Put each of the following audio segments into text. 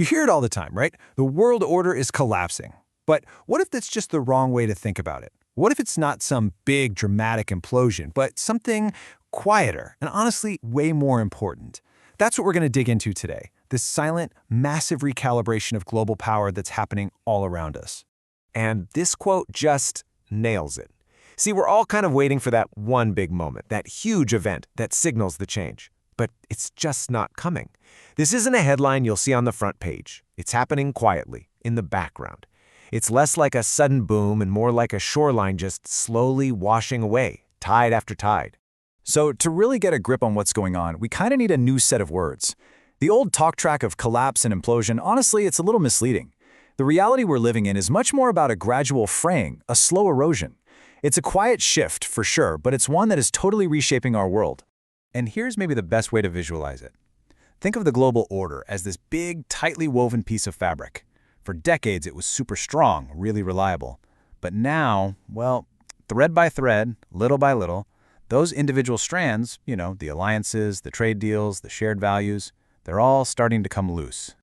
You hear it all the time, right? The world order is collapsing. But what if that's just the wrong way to think about it? What if it's not some big, dramatic implosion, but something quieter and honestly way more important? That's what we're going to dig into today, this silent, massive recalibration of global power that's happening all around us. And this quote just nails it. See, we're all kind of waiting for that one big moment, that huge event that signals the change. But it's just not coming. This isn't a headline you'll see on the front page. It's happening quietly, in the background. It's less like a sudden boom and more like a shoreline just slowly washing away, tide after tide. So to really get a grip on what's going on, we kind of need a new set of words. The old talk track of collapse and implosion, honestly, it's a little misleading. The reality we're living in is much more about a gradual fraying, a slow erosion. It's a quiet shift, for sure, but it's one that is totally reshaping our world. And here's maybe the best way to visualize it. Think of the global order as this big, tightly woven piece of fabric. For decades, it was super strong, really reliable. But now, well, thread by thread, little by little, those individual strands, the alliances, the trade deals, the shared values, they're all starting to come loose.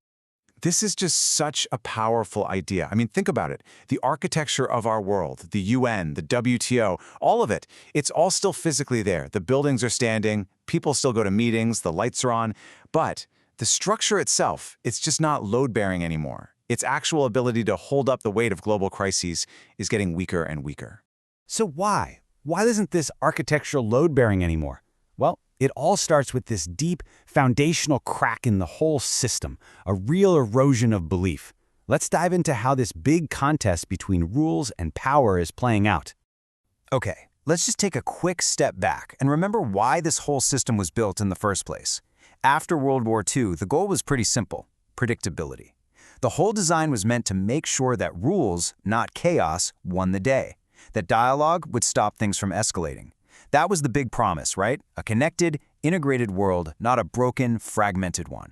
This is just such a powerful idea. I mean, think about it. The architecture of our world, the UN, the WTO, all of it, it's all still physically there. The buildings are standing, people still go to meetings, the lights are on, but the structure itself, it's just not load-bearing anymore. Its actual ability to hold up the weight of global crises is getting weaker and weaker. So why? Why isn't this architectural load-bearing anymore? Well, it all starts with this deep, foundational crack in the whole system, a real erosion of belief. Let's dive into how this big contest between rules and power is playing out. Okay, let's just take a quick step back and remember why this whole system was built in the first place. After World War II, the goal was pretty simple: predictability. The whole design was meant to make sure that rules, not chaos, won the day. That dialogue would stop things from escalating. That was the big promise, right? A connected, integrated world, not a broken, fragmented one.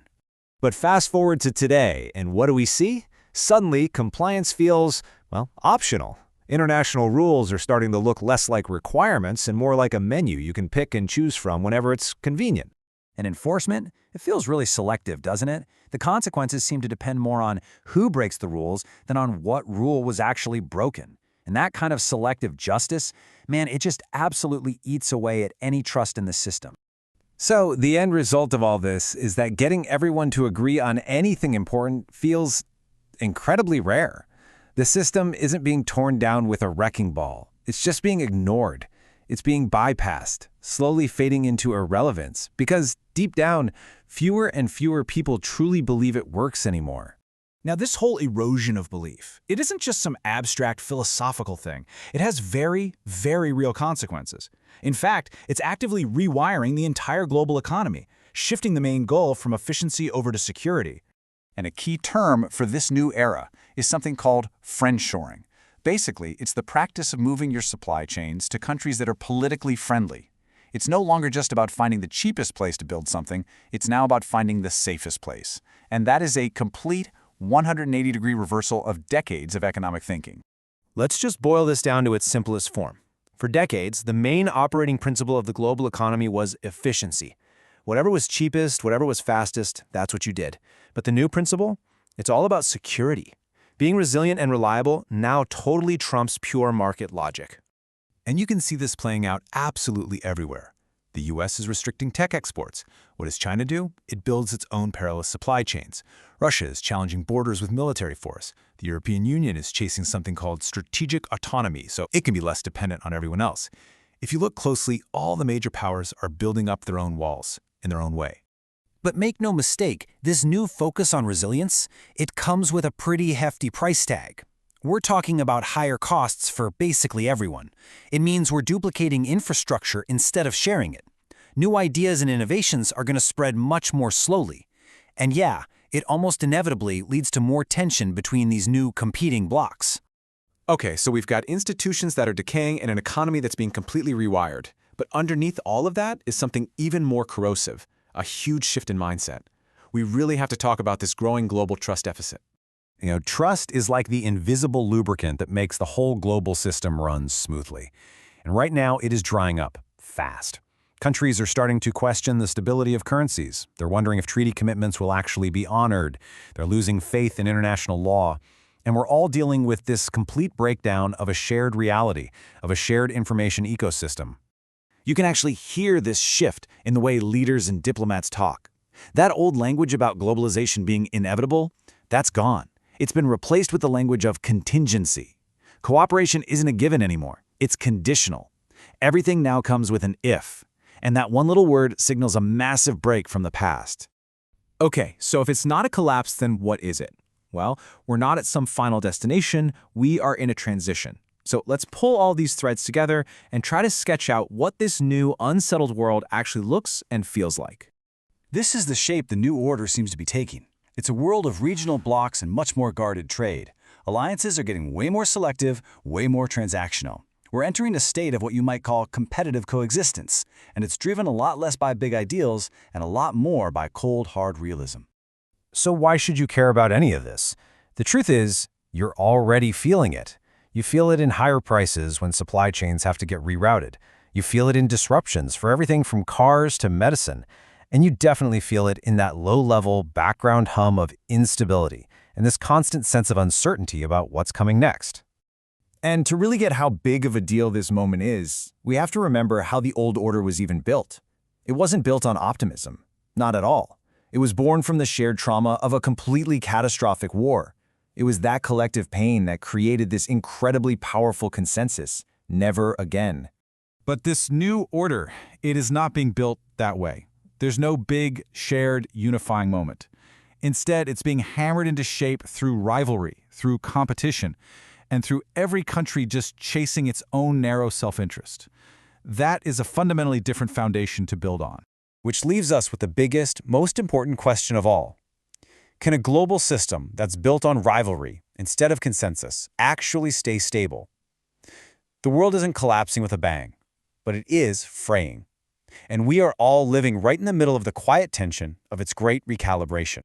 But fast forward to today, and what do we see? Suddenly, compliance feels, well, optional. International rules are starting to look less like requirements and more like a menu you can pick and choose from whenever it's convenient. And enforcement? It feels really selective, doesn't it? The consequences seem to depend more on who breaks the rules than on what rule was actually broken. And that kind of selective justice, man, it just absolutely eats away at any trust in the system. So the end result of all this is that getting everyone to agree on anything important feels incredibly rare. The system isn't being torn down with a wrecking ball. It's just being ignored. It's being bypassed, slowly fading into irrelevance, because deep down, fewer and fewer people truly believe it works anymore. Now, this whole erosion of belief, it isn't just some abstract philosophical thing. It has very, very real consequences. In fact, it's actively rewiring the entire global economy, shifting the main goal from efficiency over to security. And a key term for this new era is something called friendshoring. Basically, it's the practice of moving your supply chains to countries that are politically friendly. It's no longer just about finding the cheapest place to build something, it's now about finding the safest place. And that is a complete 180-degree reversal of decades of economic thinking. Let's just boil this down to its simplest form. For decades, the main operating principle of the global economy was efficiency. Whatever was cheapest, whatever was fastest, that's what you did. But the new principle? It's all about security. Being resilient and reliable now totally trumps pure market logic. And you can see this playing out absolutely everywhere. The US is restricting tech exports. What does China do? It builds its own perilous supply chains. Russia is challenging borders with military force. The European Union is chasing something called strategic autonomy, so it can be less dependent on everyone else. If you look closely, all the major powers are building up their own walls in their own way. But make no mistake, this new focus on resilience, it comes with a pretty hefty price tag. We're talking about higher costs for basically everyone. It means we're duplicating infrastructure instead of sharing it. New ideas and innovations are going to spread much more slowly. And yeah, it almost inevitably leads to more tension between these new competing blocks. Okay, so we've got institutions that are decaying and an economy that's being completely rewired. But underneath all of that is something even more corrosive, a huge shift in mindset. We really have to talk about this growing global trust deficit. Trust is like the invisible lubricant that makes the whole global system run smoothly. And right now, it is drying up fast. Countries are starting to question the stability of currencies. They're wondering if treaty commitments will actually be honored. They're losing faith in international law. And we're all dealing with this complete breakdown of a shared reality, of a shared information ecosystem. You can actually hear this shift in the way leaders and diplomats talk. That old language about globalization being inevitable, that's gone. It's been replaced with the language of contingency. Cooperation isn't a given anymore. It's conditional. Everything now comes with an if. And that one little word signals a massive break from the past. Okay, so if it's not a collapse, then what is it? Well, we're not at some final destination, we are in a transition. So let's pull all these threads together and try to sketch out what this new, unsettled world actually looks and feels like. This is the shape the new order seems to be taking. It's a world of regional blocks and much more guarded trade. Alliances are getting way more selective, way more transactional. We're entering a state of what you might call competitive coexistence, and it's driven a lot less by big ideals and a lot more by cold, hard realism. So why should you care about any of this? The truth is, you're already feeling it. You feel it in higher prices when supply chains have to get rerouted. You feel it in disruptions for everything from cars to medicine. And you definitely feel it in that low-level background hum of instability and this constant sense of uncertainty about what's coming next. And to really get how big of a deal this moment is, we have to remember how the old order was even built. It wasn't built on optimism. Not at all. It was born from the shared trauma of a completely catastrophic war. It was that collective pain that created this incredibly powerful consensus. Never again. But this new order, it is not being built that way. There's no big, shared, unifying moment. Instead, it's being hammered into shape through rivalry, through competition, and through every country just chasing its own narrow self-interest. That is a fundamentally different foundation to build on. Which leaves us with the biggest, most important question of all. Can a global system that's built on rivalry instead of consensus actually stay stable? The world isn't collapsing with a bang, but it is fraying. And we are all living right in the middle of the quiet tension of its great recalibration.